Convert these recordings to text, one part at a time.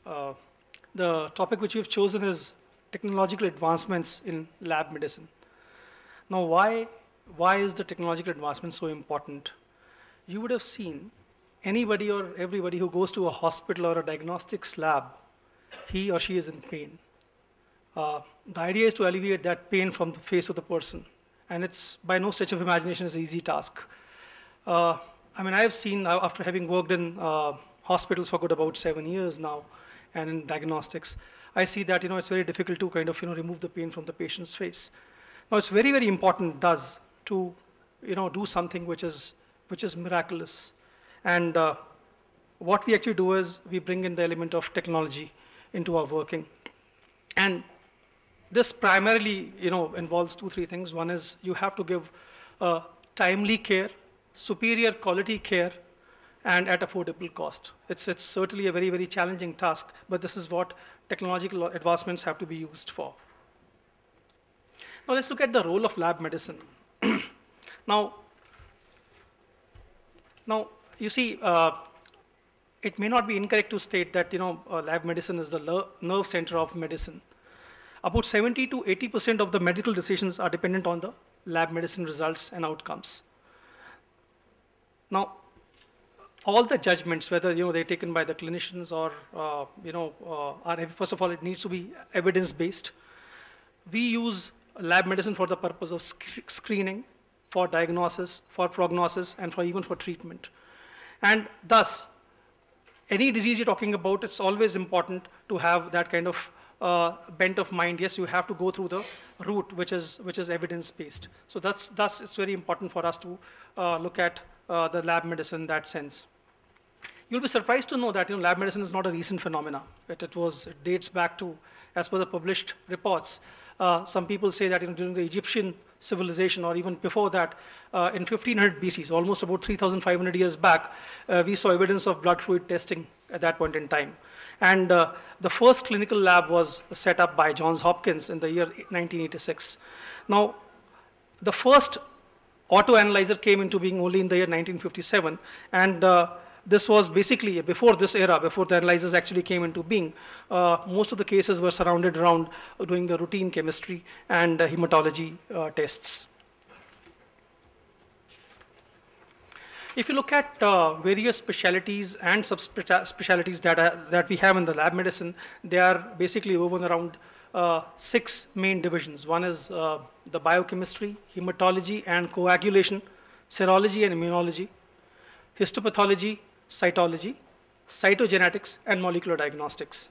Uh, the topic which we've chosen is technological advancements in lab medicine. Now, why is the technological advancement so important? You would have seen anybody or everybody who goes to a hospital or a diagnostics lab, he or she is in pain. The idea is to alleviate that pain from the face of the person. And it's, by no stretch of imagination, is an easy task. I mean, I've seen, after having worked in hospitals for good about 7 years now, and in diagnostics, I see that, it's very difficult to kind of, remove the pain from the patient's face. Now, it's very, very important, to, do something which is miraculous. And what we actually do is we bring in the element of technology into our working. And this primarily, involves 2-3 things. One is you have to give timely care, superior quality care, and at affordable cost. It's certainly a very, very challenging task, but this is what technological advancements have to be used for. Now let's look at the role of lab medicine. Now, you see, it may not be incorrect to state that lab medicine is the nerve center of medicine. About 70 to 80% of the medical decisions are dependent on the lab medicine results and outcomes. Now, all the judgments, whether they're taken by the clinicians or first of all, it needs to be evidence-based. We use lab medicine for the purpose of screening, for diagnosis, for prognosis, and even for treatment. And thus, any disease you're talking about, it's always important to have that kind of bent of mind. Yes, you have to go through the route which is evidence-based. So thus it's very important for us to look at the lab medicine in that sense. You'll be surprised to know that lab medicine is not a recent phenomena. It dates back to, as per the published reports, some people say that during the Egyptian civilization, or even before that, in 1500 BC, so almost about 3,500 years back, we saw evidence of blood fluid testing at that point in time. And the first clinical lab was set up by Johns Hopkins in the year 1986. Now, the first auto-analyzer came into being only in the year 1957, and this was basically before this era, before the analyzers actually came into being. Most of the cases were surrounded around doing the routine chemistry and hematology tests. If you look at various specialties and subspecialties that we have in the lab medicine, they are basically woven around 6 main divisions. One is the biochemistry, hematology and coagulation, serology and immunology, histopathology, cytology, cytogenetics, and molecular diagnostics.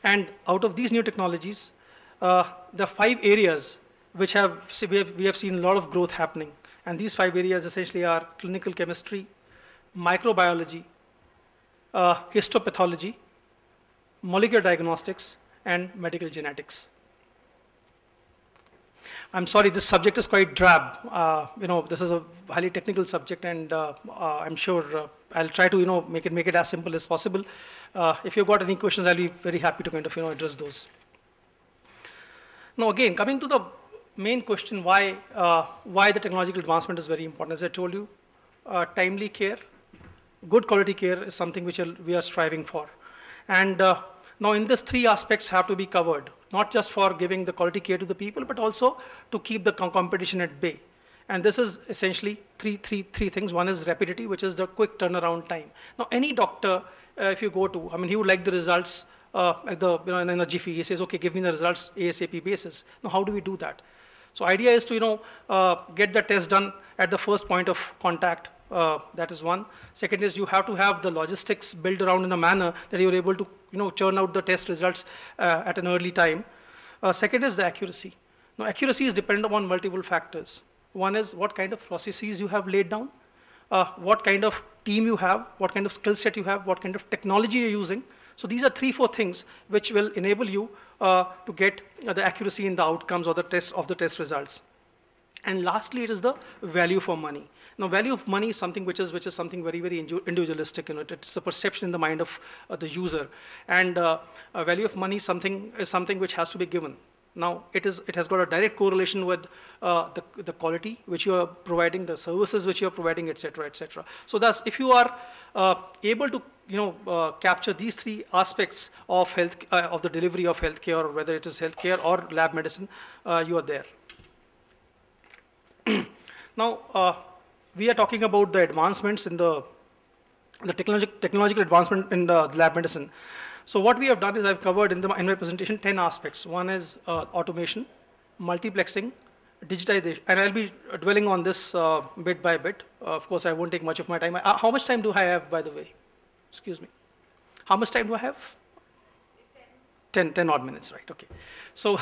And out of these new technologies, the 5 areas which we have seen a lot of growth happening. And these 5 areas essentially are clinical chemistry, microbiology, histopathology, molecular diagnostics, and medical genetics. I'm sorry, this subject is quite drab. This is a highly technical subject, and I'm sure I'll try to make it as simple as possible. If you've got any questions, I'll be very happy to kind of address those. Now, again, coming to the main question, why the technological advancement is very important. As I told you, timely care, good quality care is something which we are striving for. And now in this 3 aspects have to be covered, not just for giving the quality care to the people, but also to keep the competition at bay. And this is essentially three things. One is rapidity, which is the quick turnaround time. Now any doctor, if you go to, he would like the results in a jiffy. He says, okay, give me the results ASAP basis. Now how do we do that? So idea is to get the test done at the first point of contact. That is one. Second is you have to have the logistics built around in a manner that you're able to churn out the test results at an early time. Second is the accuracy. Now accuracy is dependent upon multiple factors. One is what kind of processes you have laid down, what kind of team you have, what kind of skill set you have, what kind of technology you're using. So these are 3-4 things which will enable you to get the accuracy in the outcomes or the test results. And lastly, it is the value for money. Now, value of money is something which is something very, very individualistic. It's a perception in the mind of the user. And value of money is something which has to be given. Now, it has got a direct correlation with the quality which you are providing, the services which you are providing, et cetera, et cetera. So thus, if you are able to capture these three aspects of health, of the delivery of healthcare, or whether it is healthcare or lab medicine, you are there. Now, we are talking about the advancements in the technological advancement in the lab medicine. So what we have done is I've covered in my presentation 10 aspects. One is automation, multiplexing, digitization, and I'll be dwelling on this bit by bit. Of course, I won't take much of my time. How much time do I have, by the way? Excuse me. How much time do I have? 10 odd minutes, right, okay. So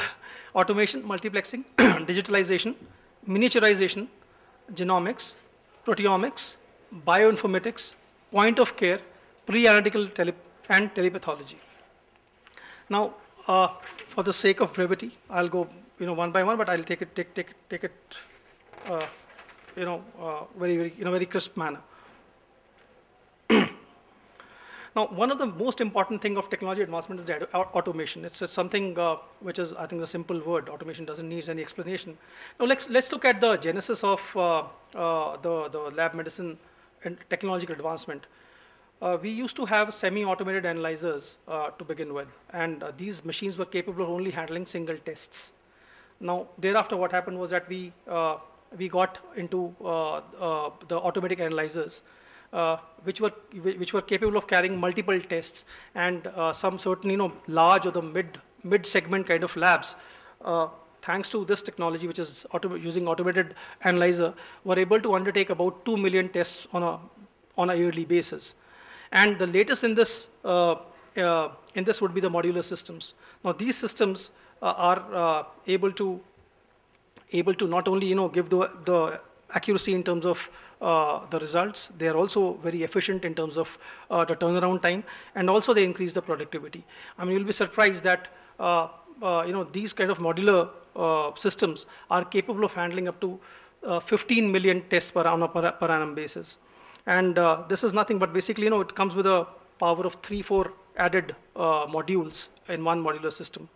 automation, multiplexing, digitalization, miniaturization, genomics, proteomics, bioinformatics, point of care, pre-analytical and telepathology. Now, for the sake of brevity, I'll go one by one, but I'll take it very in a very crisp manner. Now, one of the most important thing of technology advancement is the automation. It's something which is, I think, a simple word. Automation doesn't need any explanation. Now, let's look at the genesis of the lab medicine and technological advancement. We used to have semi-automated analyzers to begin with, and these machines were capable of only handling single tests. Now, thereafter, what happened was that we got into the automatic analyzers, which were capable of carrying multiple tests, and some certain large or the mid segment kind of labs, thanks to this technology, which is using automated analyzer, were able to undertake about 2 million tests on a yearly basis. And the latest in this would be the modular systems. Now, these systems are able to not only give the accuracy in terms of the results, they are also very efficient in terms of the turnaround time, and also they increase the productivity. I mean, you'll be surprised that these kind of modular systems are capable of handling up to 15 million tests per annum basis. And this is nothing but basically, it comes with a power of 3-4 added modules in one modular system.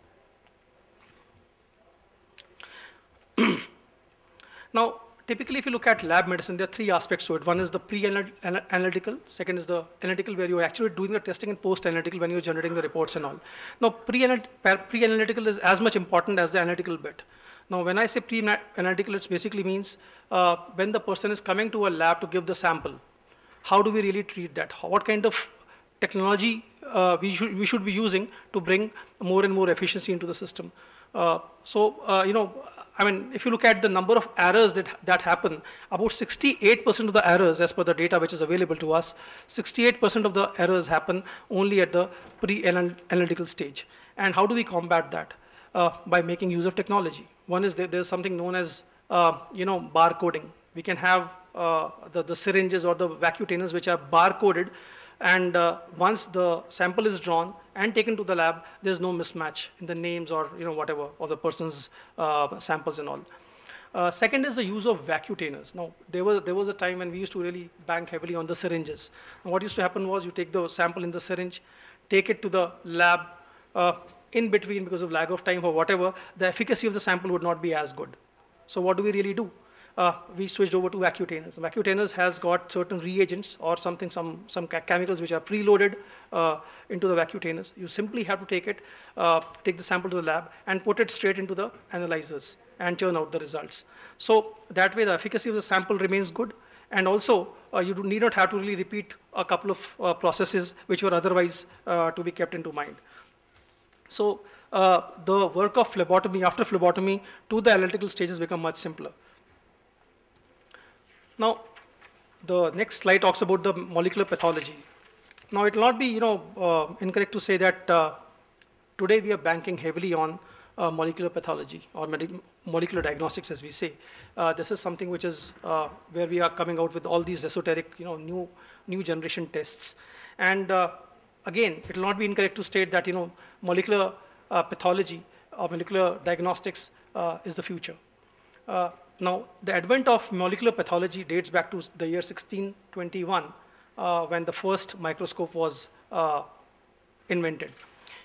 Now, typically, if you look at lab medicine, there are 3 aspects to it. One is the pre-analytical. Second is the analytical, where you're actually doing the testing, and post-analytical, when you're generating the reports and all. Now, pre-analytical is as much important as the analytical bit. Now, when I say pre-analytical, it basically means when the person is coming to a lab to give the sample, how do we really treat that? What kind of technology we should be using to bring more and more efficiency into the system? I mean, if you look at the number of errors that happen, about 68% of the errors, as per the data which is available to us, 68% of the errors happen only at the pre-analytical stage. And how do we combat that? By making use of technology. One is there's something known as barcoding. We can have the syringes or the vacutainers which are barcoded, and once the sample is drawn and taken to the lab, there's no mismatch in the names or whatever of the person's samples and all. Second is the use of vacutainers. Now, there was a time when we used to really bank heavily on the syringes. And what used to happen was you take the sample in the syringe, take it to the lab. In between, because of lag of time or whatever, the efficacy of the sample would not be as good. So what do we really do? We switched over to vacutainers. Vacutainers has got certain reagents or some chemicals which are preloaded into the vacutainers. You simply have to take the sample to the lab and put it straight into the analyzers and churn out the results. So that way the efficacy of the sample remains good, and also you need not have to really repeat a couple of processes which were otherwise to be kept into mind. So the work of phlebotomy, after phlebotomy, to the analytical stages become much simpler. Now, the next slide talks about the molecular pathology. Now, it will not be incorrect to say that today we are banking heavily on molecular pathology or molecular diagnostics, as we say. This is something which is where we are coming out with all these esoteric, new generation tests. And again, it will not be incorrect to state that molecular pathology or molecular diagnostics is the future. Now, the advent of molecular pathology dates back to the year 1621, when the first microscope was invented.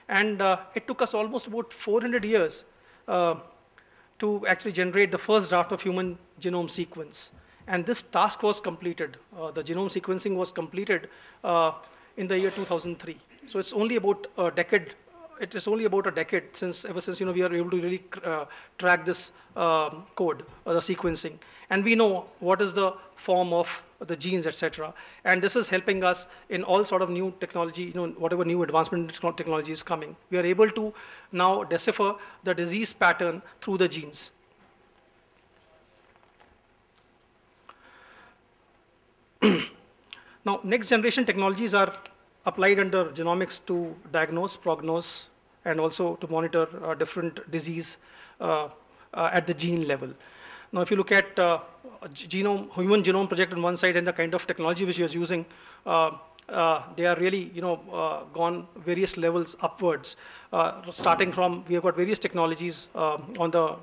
And it took us almost about 400 years to actually generate the first draft of human genome sequence. And this task was completed. The genome sequencing was completed in the year 2003. So it's only about a decade. It is only about a decade ever since we are able to really track this code or the sequencing, and we know what is the form of the genes, etc. And this is helping us in all sort of new technology, whatever new advancement technology is coming. We are able to now decipher the disease pattern through the genes. Now, next generation technologies are applied under genomics to diagnose, prognose, and also to monitor different disease at the gene level. Now, if you look at Human Genome Project on one side and the kind of technology which we are using, they are really, gone various levels upwards. Starting from, we have got various technologies on the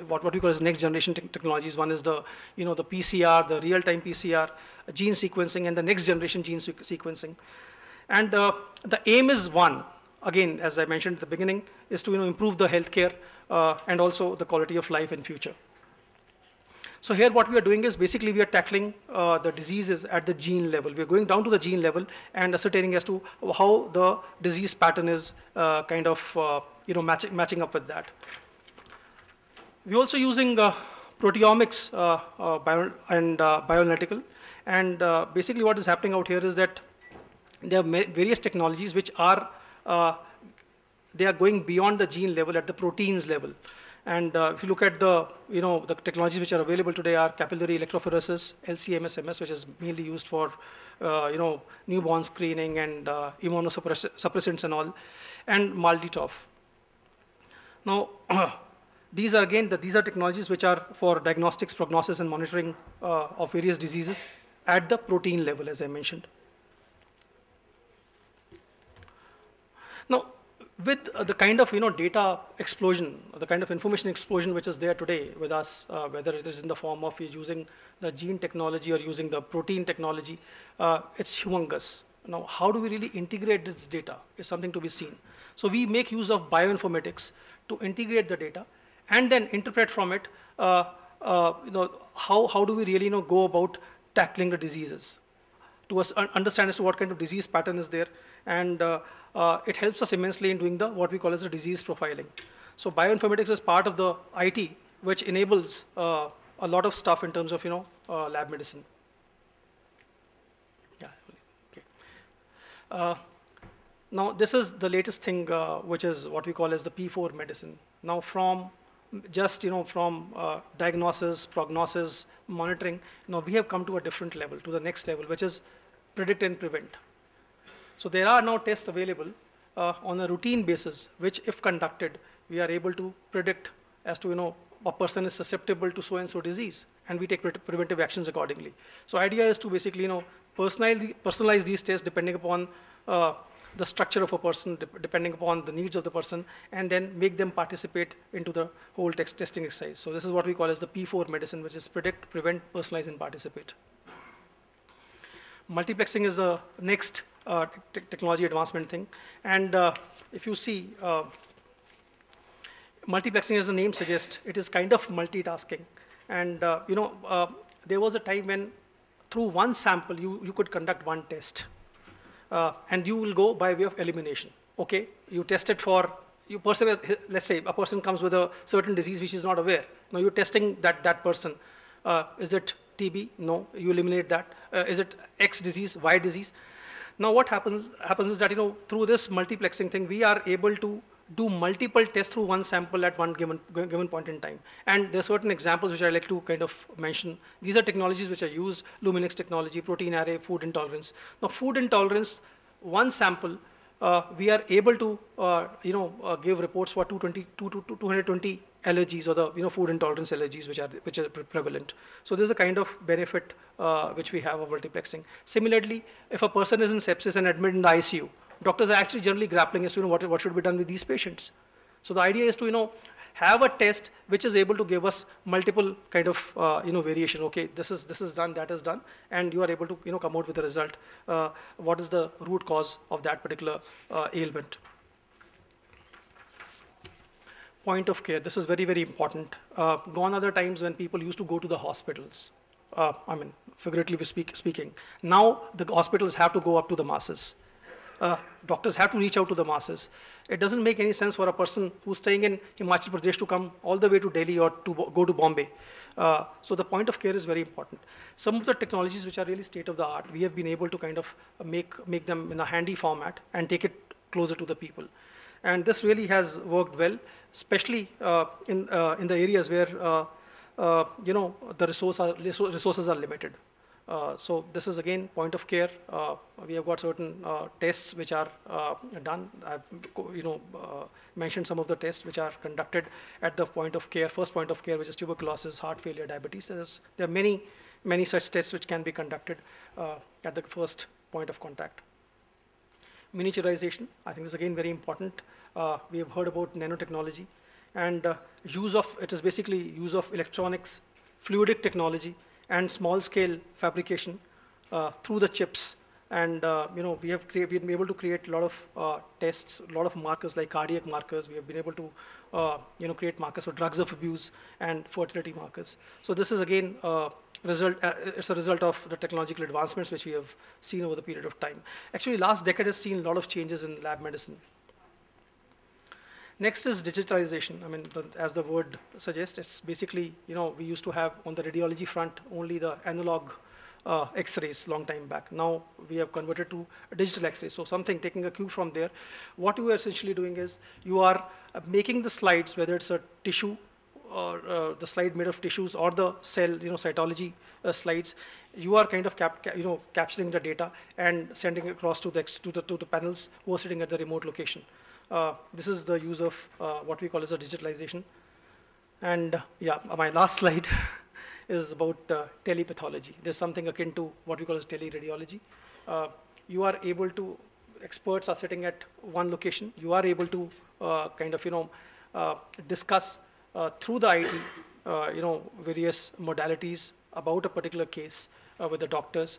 what we call as next generation technologies. One is the, the PCR, the real-time PCR, gene sequencing, and the next generation gene sequencing. And the aim is one, again, as I mentioned at the beginning, is to improve the healthcare and also the quality of life in future. So here what we are doing is basically we are tackling the diseases at the gene level. We are going down to the gene level and ascertaining as to how the disease pattern is kind of matching up with that. We're also using proteomics and bioanalytical. And basically what is happening out here is that there are various technologies which are they are going beyond the gene level at the proteins level. And if you look at the, the technologies which are available today are capillary electrophoresis, LC-MS/MS, which is mainly used for, newborn screening and immunosuppressants and all, and MALDI-TOF. Now, these are technologies which are for diagnostics, prognosis, and monitoring of various diseases at the protein level, as I mentioned. Now, with the kind of data explosion, the kind of information explosion which is there today with us, whether it is in the form of using the gene technology or using the protein technology, it's humongous. Now, how do we really integrate this data is something to be seen. So we make use of bioinformatics to integrate the data and then interpret from it, how do we really go about tackling the diseases, to understand as to what kind of disease pattern is there, and it helps us immensely in doing what we call as the disease profiling. So bioinformatics is part of the IT, which enables a lot of stuff in terms of lab medicine. Yeah. Okay. Now this is the latest thing, which is what we call as the P4 medicine. Now from just from diagnosis, prognosis, monitoring, we have come to a different level, to the next level, which is predict and prevent. So there are now tests available on a routine basis, which if conducted, we are able to predict as to a person is susceptible to so-and-so disease, and we take preventive actions accordingly. So idea is to basically personalize these tests depending upon the structure of a person, depending upon the needs of the person, and then make them participate into the whole testing exercise. So this is what we call as the P4 medicine, which is predict, prevent, personalize, and participate. Multiplexing is the next technology advancement thing. And if you see, multiplexing, as the name suggests, it is kind of multitasking. And there was a time when through one sample, you could conduct one test. And you will go by way of elimination. Okay, you test it for, let's say a person comes with a certain disease which is not aware. Now you're testing that person. Is it TB? No, you eliminate that. Is it X disease, Y disease? Now what happens is that through this multiplexing thing, we are able to do multiple tests through one sample at one given point in time. And there are certain examples which I like to kind of mention. These are technologies which are used: Luminix technology, protein array, food intolerance. Now food intolerance, one sample, we are able to give reports for 220 allergies, or the food intolerance allergies which are prevalent. So this is the kind of benefit which we have of multiplexing. Similarly, if a person is in sepsis and admitted in the ICU, doctors are actually generally grappling as to what should be done with these patients. So the idea is to have a test which is able to give us multiple kind of variation. Okay, this is done, that is done, and you are able to come out with the result. What is the root cause of that particular ailment? Point of care. This is very, very important. Gone are the times when people used to go to the hospitals. I mean, figuratively speaking. Now the hospitals have to go up to the masses. doctors have to reach out to the masses. It doesn't make any sense for a person who's staying in Himachal Pradesh to come all the way to Delhi or to go to Bombay. So the point of care is very important. Some of the technologies which are really state of the art, we have been able to kind of make them in a handy format and take it closer to the people. And this really has worked well, especially in the areas where the resources are limited. So this is again point of care. We have got certain tests which are done. I've mentioned some of the tests which are conducted at the point of care, first point of care, which is tuberculosis, heart failure, diabetes. There are many such tests which can be conducted at the first point of contact. Miniaturization, I think, is again very important. We have heard about nanotechnology, and it is basically use of electronics, fluidic technology, and small-scale fabrication through the chips. And we have been able to create a lot of tests, a lot of markers like cardiac markers. We have been able to create markers for drugs of abuse and fertility markers. So this is again it's a result of the technological advancements which we have seen over the period of time. Actually, last decade has seen a lot of changes in lab medicine. Next is digitalization. I mean, as the word suggests, it's basically, we used to have on the radiology front only the analog X-rays long time back. Now we have converted to digital X-rays. So something taking a cue from there. What you are essentially doing is you are making the slides, whether it's a tissue or the slide made of tissues or the cell, cytology slides. You are kind of capturing the data and sending it across to the panels who are sitting at the remote location. This is the use of what we call as a digitalization. And yeah, my last slide is about telepathology. There's something akin to what we call as teleradiology. You are able to, experts are sitting at one location. You are able to discuss through the IT, various modalities about a particular case with the doctors.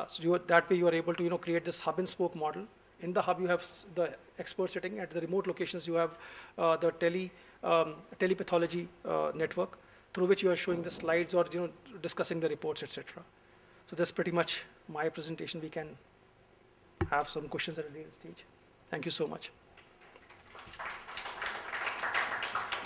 So that way you are able to create this hub and spoke model. In the hub, you have the experts sitting. At the remote locations, you have the telepathology network through which you are showing the slides or discussing the reports, etc. So that's pretty much my presentation. We can have some questions at a later stage. Thank you so much.